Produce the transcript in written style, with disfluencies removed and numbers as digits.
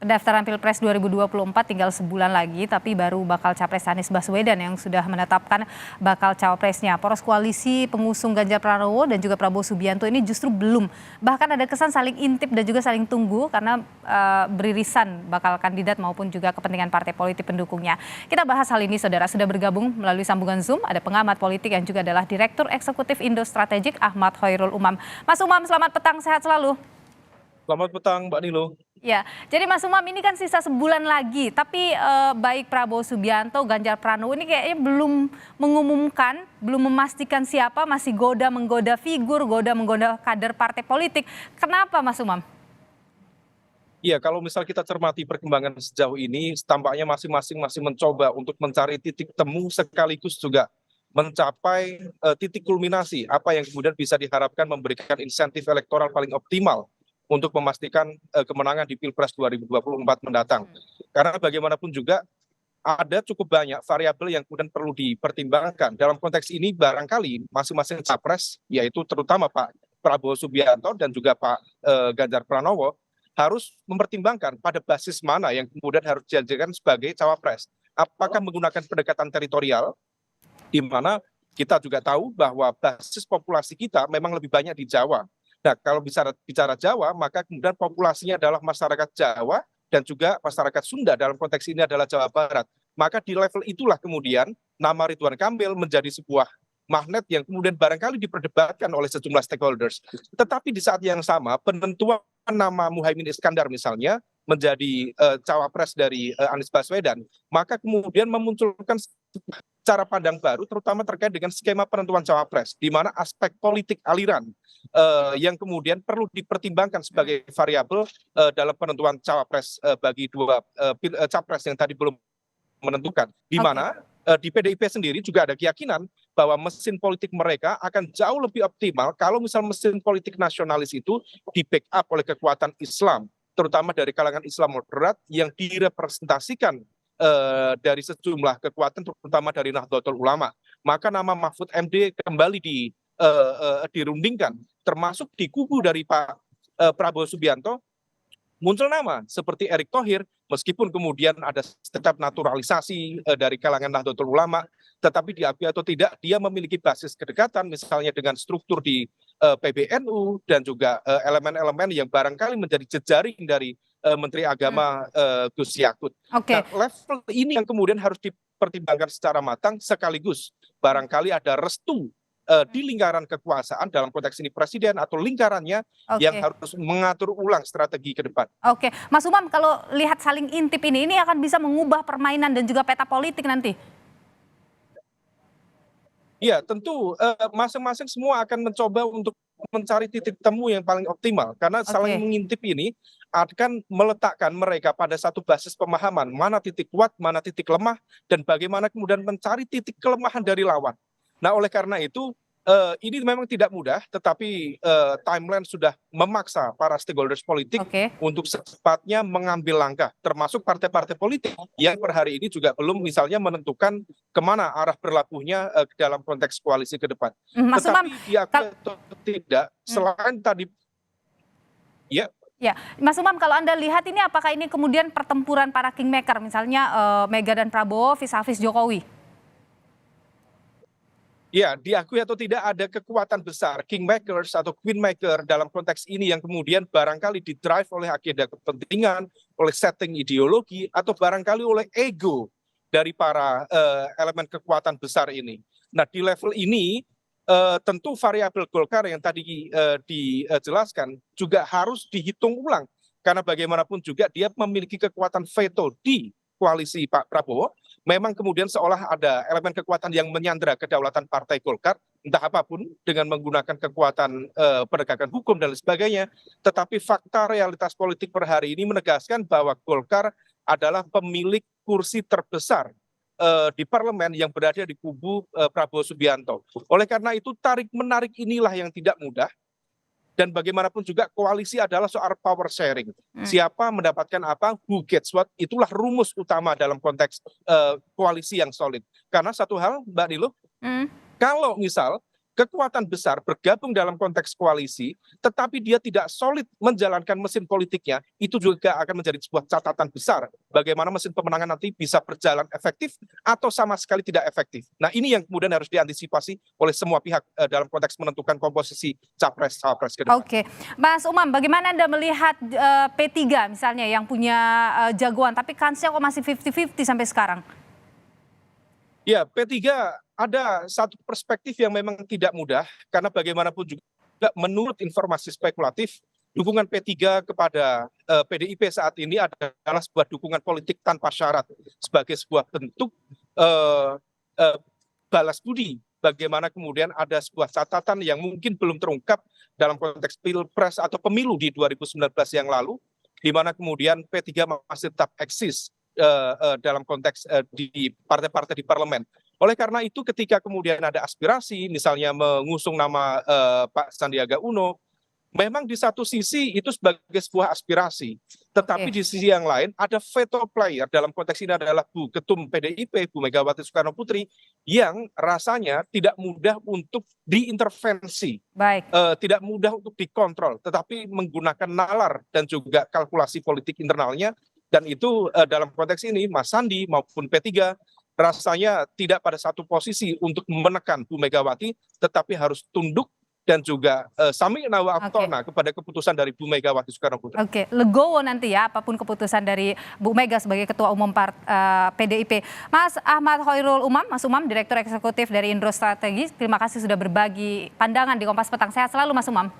Pendaftaran Pilpres 2024 tinggal sebulan lagi, tapi baru bakal capres Anies Baswedan yang sudah menetapkan bakal cawapresnya. Poros koalisi pengusung Ganjar Pranowo dan juga Prabowo Subianto ini justru belum. Bahkan ada kesan saling intip dan juga saling tunggu karena beririsan bakal kandidat maupun juga kepentingan partai politik pendukungnya. Kita bahas hal ini, saudara. Sudah bergabung melalui sambungan Zoom, ada pengamat politik yang juga adalah Direktur Eksekutif Indo Strategik Ahmad Khoirul Umam. Mas Umam, selamat petang, sehat selalu. Selamat petang, Mbak Nilo. Ya, jadi Mas Umam ini kan sisa sebulan lagi, tapi baik Prabowo Subianto, Ganjar Pranowo ini kayaknya belum mengumumkan, belum memastikan siapa, masih menggoda figur, menggoda kader partai politik. Kenapa Mas Umam? Iya, kalau misal kita cermati perkembangan sejauh ini, tampaknya masing-masing masih mencoba untuk mencari titik temu sekaligus juga mencapai titik kulminasi apa yang kemudian bisa diharapkan memberikan insentif elektoral paling optimal untuk memastikan kemenangan di Pilpres 2024 mendatang. Karena bagaimanapun juga ada cukup banyak variabel yang kemudian perlu dipertimbangkan. Dalam konteks ini barangkali masing-masing capres, yaitu terutama Pak Prabowo Subianto dan juga Pak Ganjar Pranowo, harus mempertimbangkan pada basis mana yang kemudian harus dijadikan sebagai cawapres. Apakah menggunakan pendekatan teritorial, di mana kita juga tahu bahwa basis populasi kita memang lebih banyak di Jawa. Nah, kalau bicara Jawa, maka kemudian populasinya adalah masyarakat Jawa dan juga masyarakat Sunda, dalam konteks ini adalah Jawa Barat. Maka di level itulah kemudian nama Ridwan Kamil menjadi sebuah magnet yang kemudian barangkali diperdebatkan oleh sejumlah stakeholders. Tetapi di saat yang sama, penentuan nama Muhaimin Iskandar misalnya menjadi cawapres dari Anies Baswedan, maka kemudian memunculkan cara pandang baru terutama terkait dengan skema penentuan cawapres, di mana aspek politik aliran yang kemudian perlu dipertimbangkan sebagai variabel dalam penentuan cawapres bagi dua capres yang tadi belum menentukan, di mana di PDIP sendiri juga ada keyakinan bahwa mesin politik mereka akan jauh lebih optimal kalau misal mesin politik nasionalis itu di backup oleh kekuatan Islam, terutama dari kalangan Islam moderat yang direpresentasikan dari sejumlah kekuatan terutama dari Nahdlatul Ulama. Maka nama Mahfud MD kembali dirundingkan, termasuk di kubu dari Pak Prabowo Subianto muncul nama seperti Erick Thohir, meskipun kemudian ada tetap naturalisasi dari kalangan Nahdlatul Ulama, tetapi diakui atau tidak dia memiliki basis kedekatan misalnya dengan struktur di PBNU dan juga elemen-elemen yang barangkali menjadi jejaring dari Menteri Agama Gus Yakut. Nah, level ini yang kemudian harus dipertimbangkan secara matang, sekaligus barangkali ada restu di lingkaran kekuasaan dalam konteks ini presiden atau lingkarannya yang harus mengatur ulang strategi ke depan. Oke, Mas Umam, kalau lihat saling intip ini akan bisa mengubah permainan dan juga peta politik nanti. Ya, tentu masing-masing semua akan mencoba untuk mencari titik temu yang paling optimal, karena saling mengintip ini akan meletakkan mereka pada satu basis pemahaman mana titik kuat, mana titik lemah, dan bagaimana kemudian mencari titik kelemahan dari lawan. Nah, oleh karena itu ini memang tidak mudah, tetapi timeline sudah memaksa para stakeholders politik untuk secepatnya mengambil langkah, termasuk partai-partai politik yang per hari ini juga belum misalnya menentukan kemana arah berlabuhnya dalam konteks koalisi ke depan. Mas Tetapi Umam, diakui atau tidak, selain tadi, ya. Ya, Mas Umam, kalau Anda lihat ini apakah ini kemudian pertempuran para kingmaker, misalnya Mega dan Prabowo vis-a-vis Jokowi? Ya, diakui atau tidak ada kekuatan besar, kingmakers atau queenmaker dalam konteks ini yang kemudian barangkali didrive oleh agenda kepentingan, oleh setting ideologi, atau barangkali oleh ego dari para elemen kekuatan besar ini. Nah, di level ini tentu variabel Golkar yang tadi dijelaskan juga harus dihitung ulang. Karena bagaimanapun juga dia memiliki kekuatan veto di koalisi Pak Prabowo, memang kemudian seolah ada elemen kekuatan yang menyandra kedaulatan Partai Golkar, entah apapun dengan menggunakan kekuatan penegakan hukum dan lain sebagainya. Tetapi fakta realitas politik per hari ini menegaskan bahwa Golkar adalah pemilik kursi terbesar di parlemen yang berada di kubu Prabowo Subianto. Oleh karena itu tarik-menarik inilah yang tidak mudah. Dan bagaimanapun juga koalisi adalah soal power sharing. Siapa mendapatkan apa, who gets what, itulah rumus utama dalam konteks koalisi yang solid. Karena satu hal, Mbak Nilo, kalau misal kekuatan besar bergabung dalam konteks koalisi, tetapi dia tidak solid menjalankan mesin politiknya, itu juga akan menjadi sebuah catatan besar bagaimana mesin pemenangan nanti bisa berjalan efektif atau sama sekali tidak efektif. Nah, ini yang kemudian harus diantisipasi oleh semua pihak dalam konteks menentukan komposisi capres-cawapres ke depan. Oke, Mas Umam, bagaimana Anda melihat P3 misalnya yang punya jagoan, tapi kansnya kok masih 50-50 sampai sekarang? Ya, P3 ada satu perspektif yang memang tidak mudah, karena bagaimanapun juga menurut informasi spekulatif, dukungan P3 kepada PDIP saat ini adalah sebuah dukungan politik tanpa syarat, sebagai sebuah bentuk balas budi. Bagaimana kemudian ada sebuah catatan yang mungkin belum terungkap dalam konteks pilpres atau pemilu di 2019 yang lalu, di mana kemudian P3 masih tetap eksis dalam konteks di partai-partai di parlemen. Oleh karena itu ketika kemudian ada aspirasi, misalnya mengusung nama Pak Sandiaga Uno, memang di satu sisi itu sebagai sebuah aspirasi, tetapi di sisi yang lain ada veto player, dalam konteks ini adalah Bu Ketum PDIP, Bu Megawati Soekarno Putri, yang rasanya tidak mudah untuk diintervensi, tidak mudah untuk dikontrol, tetapi menggunakan nalar dan juga kalkulasi politik internalnya. Dan itu dalam konteks ini Mas Sandi maupun P3 rasanya tidak pada satu posisi untuk menekan Bu Megawati, tetapi harus tunduk dan juga sami'na wa ata'na kepada keputusan dari Bu Megawati Soekarno Putri. Oke, legowo nanti ya apapun keputusan dari Bu Mega sebagai Ketua Umum PDIP. Mas Ahmad Khoirul Umam, Mas Umam, Direktur Eksekutif dari Indro Strategi, terima kasih sudah berbagi pandangan di Kompas Petang. Sehat selalu Mas Umam.